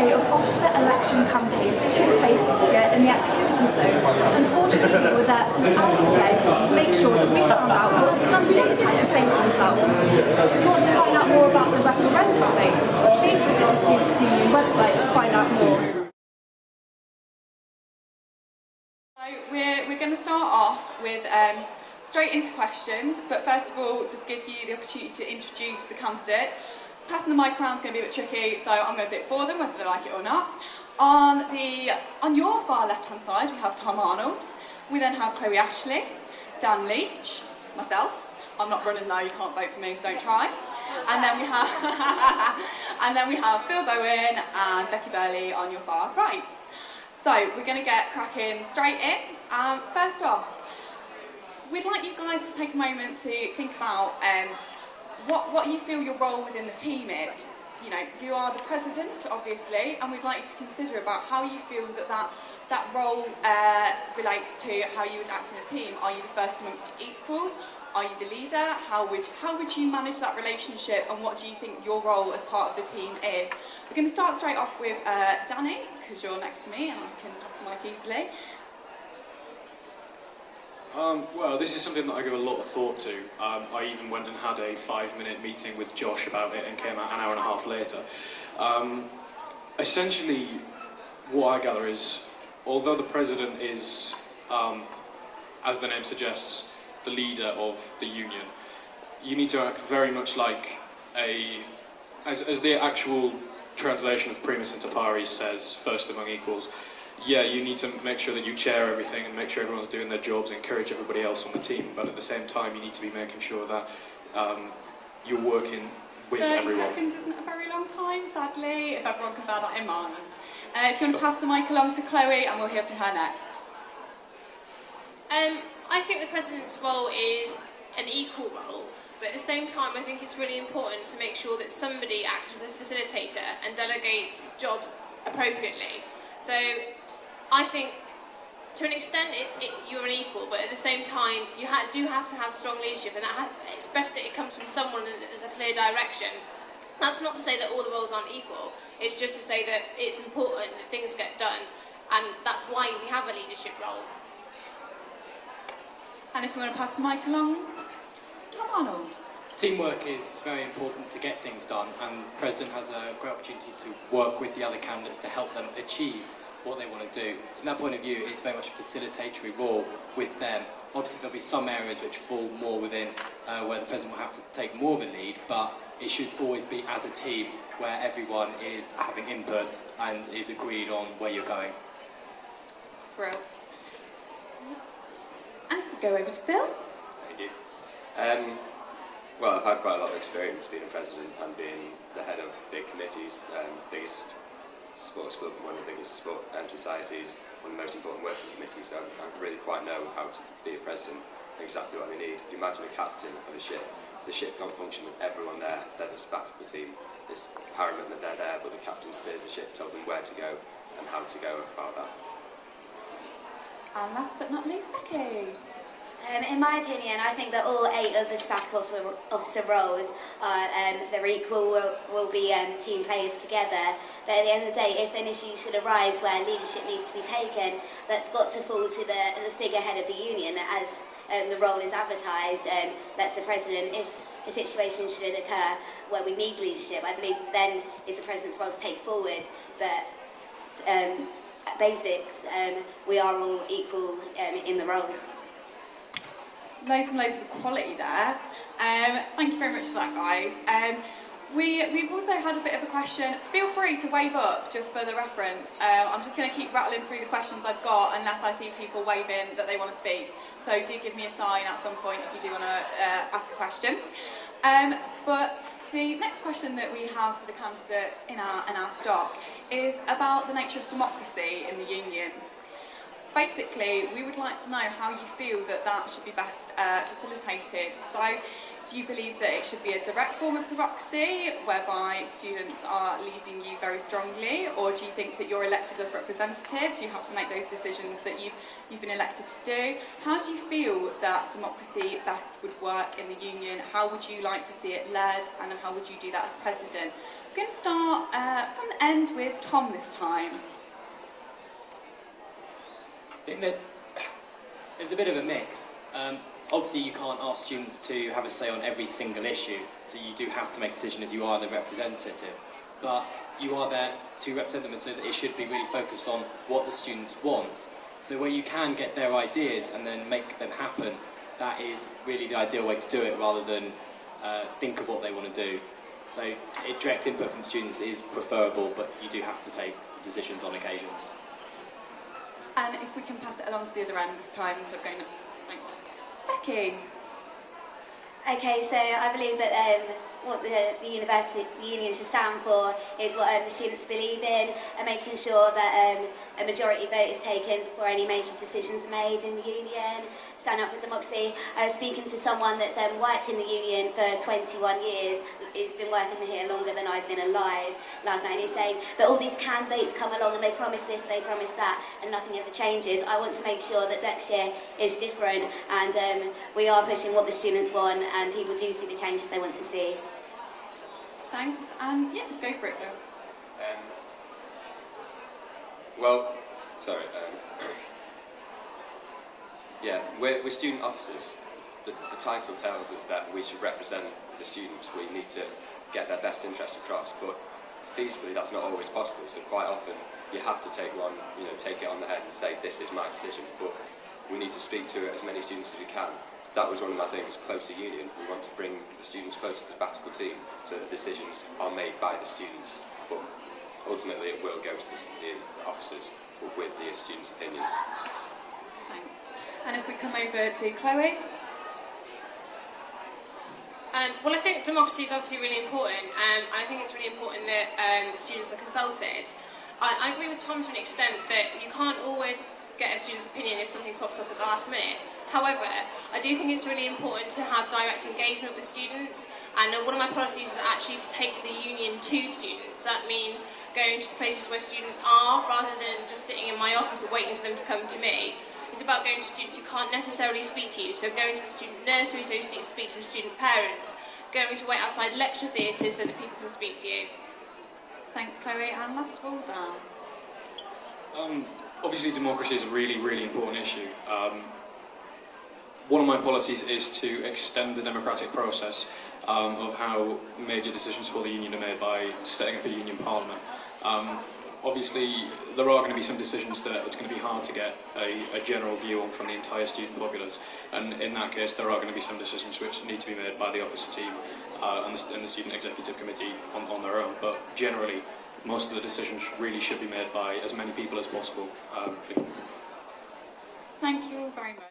day of officer election campaigns took place here in the activity zone. Unfortunately, we were there throughout the day to make sure that we found out what the candidates had to say for themselves. If you want to find out more about the referendum debate, please visit the Students' Union website to find out more. So we're going to start off with straight into questions, but first of all, just give you the opportunity to introduce the candidates. Passing the mic around is going to be a bit tricky, so I'm going to do it for them, whether they like it or not. On your far left-hand side, we have Tom Arnold. We then have Chloe Ashley, Dan Leach, myself. I'm not running now, you can't vote for me, so don't try. And then we have Phil Bowen and Becky Burley on your far right. So we're going to get cracking straight in. First off, we'd like you guys to take a moment to think about what you feel your role within the team is. You know, you are the president, obviously, and we'd like you to consider about how you feel that role relates to how you would act in a team. Are you the first among equals? Are you the leader? How would you manage that relationship, and what do you think your role as part of the team is? We're going to start straight off with Danny, because you're next to me and I can pass the mic easily. Well, this is something that I give a lot of thought to. I even went and had a 5-minute meeting with Josh about it and came out an hour and a half later. Essentially, what I gather is, although the president is, as the name suggests, the leader of the union, you need to act very much like as the actual translation of primus inter pares says, first among equals. Yeah, you need to make sure that you chair everything and make sure everyone's doing their jobs, encourage everybody else on the team, but at the same time you need to be making sure that you're working with 30 everyone. seconds isn't a very long time, sadly, if everyone can bear that in mind. If you want to pass the mic along to Chloe, and we'll hear from her next. I think the president's role is an equal role, but at the same time I think it's really important to make sure that somebody acts as a facilitator and delegates jobs appropriately. So I think to an extent you're an equal, but at the same time you do have to have strong leadership, and it's better that it comes from someone and that there's a clear direction. That's not to say that all the roles aren't equal, it's just to say that it's important that things get done, and that's why we have a leadership role. And if you want to pass the mic along, Tom Arnold. Teamwork is very important to get things done, and the President has a great opportunity to work with the other candidates to help them achieve what they want to do. So from that point of view, it's very much a facilitatory role with them. Obviously there'll be some areas which fall more within where the President will have to take more of a lead, but it should always be as a team where everyone is having input and is agreed on where you're going. Brilliant. And go over to Phil. Thank you. Well, I've had quite a lot of experience being a president and being the head of big committees, biggest sports club, one of the biggest sport societies, one of the most important working committees, so I really quite know how to be a president and exactly what they need. If you imagine a captain of a ship, the ship can't function with everyone there, they're the sabbatical team. It's paramount that they're there, but the captain steers the ship, tells them where to go and how to go about that. And last but not least, Becky. In my opinion, I think that all 8 of the sabbatical officer roles are they're equal, will be team players together. But at the end of the day, if an issue should arise where leadership needs to be taken, that's got to fall to the figurehead of the union as the role is advertised. That's the president. If a situation should occur where we need leadership, I believe then it's the president's role to take forward. But at basics, we are all equal in the roles. Loads and loads of equality there. Thank you very much for that, guys. We've also had a bit of a question. Feel free to wave up just for the reference. I'm just going to keep rattling through the questions I've got unless I see people waving that they want to speak. So do give me a sign at some point if you do want to ask a question. But the next question that we have for the candidates in our stock is about the nature of democracy in the union. Basically, we would like to know how you feel that should be best facilitated. So, Do you believe that it should be a direct form of democracy, whereby students are leading you very strongly, or do you think that you're elected as representatives, you have to make those decisions that you've been elected to do? How do you feel that democracy best would work in the union? How would you like to see it led, and how would you do that as president? We're going to start from the end with Tom this time. I think that there's a bit of a mix. Obviously, you can't ask students to have a say on every single issue, so you do have to make a decision as you are the representative. But you are there to represent them, and so that it should be really focused on what the students want. So where you can get their ideas and then make them happen, that is really the ideal way to do it, rather than think of what they want to do. So direct input from students is preferable, but you do have to take the decisions on occasions. And if we can pass it along to the other end this time instead of going up. Thanks. Becky. Okay, so I believe that what the union should stand for is what the students believe in, and making sure that a majority vote is taken before any major decisions are made in the union. Stand up for democracy. I was speaking to someone that's worked in the union for 21 years. He's been working here longer than I've been alive last night, and he's saying that all these candidates come along and they promise this, they promise that, and nothing ever changes. I want to make sure that next year is different, and we are pushing what the students want, and people do see the changes they want to see. Thanks, and yeah, go for it, Phil. We're student officers. The title tells us that we should represent the students. We need to get their best interests across, but feasibly that's not always possible. So quite often you have to take it on the head and say, this is my decision, but we need to speak to as many students as we can. That was one of my things, Closer Union. We want to bring the students closer to the practical team so that decisions are made by the students, but ultimately it will go to the officers with the students' opinions. Thanks. And if we come over to Chloe. Well, I think democracy is obviously really important, and I think it's really important that students are consulted. I agree with Tom to an extent that you can't always get a student's opinion if something pops up at the last minute. However, I do think it's really important to have direct engagement with students, and one of my policies is actually to take the union to students. That means going to the places where students are, rather than just sitting in my office and waiting for them to come to me. It's about going to students who can't necessarily speak to you, so going to the student nursery so you can speak to the student parents, going to wait outside lecture theatres so that people can speak to you. Thanks, Chloe, and last of all, Dan. Obviously, democracy is a really, really important issue. One of my policies is to extend the democratic process of how major decisions for the union are made by setting up a union parliament. Obviously, there are going to be some decisions that it's going to be hard to get a general view on from the entire student populace, and in that case there are going to be some decisions which need to be made by the officer team and the student executive committee on their own, but generally most of the decisions really should be made by as many people as possible. Thank you all very much.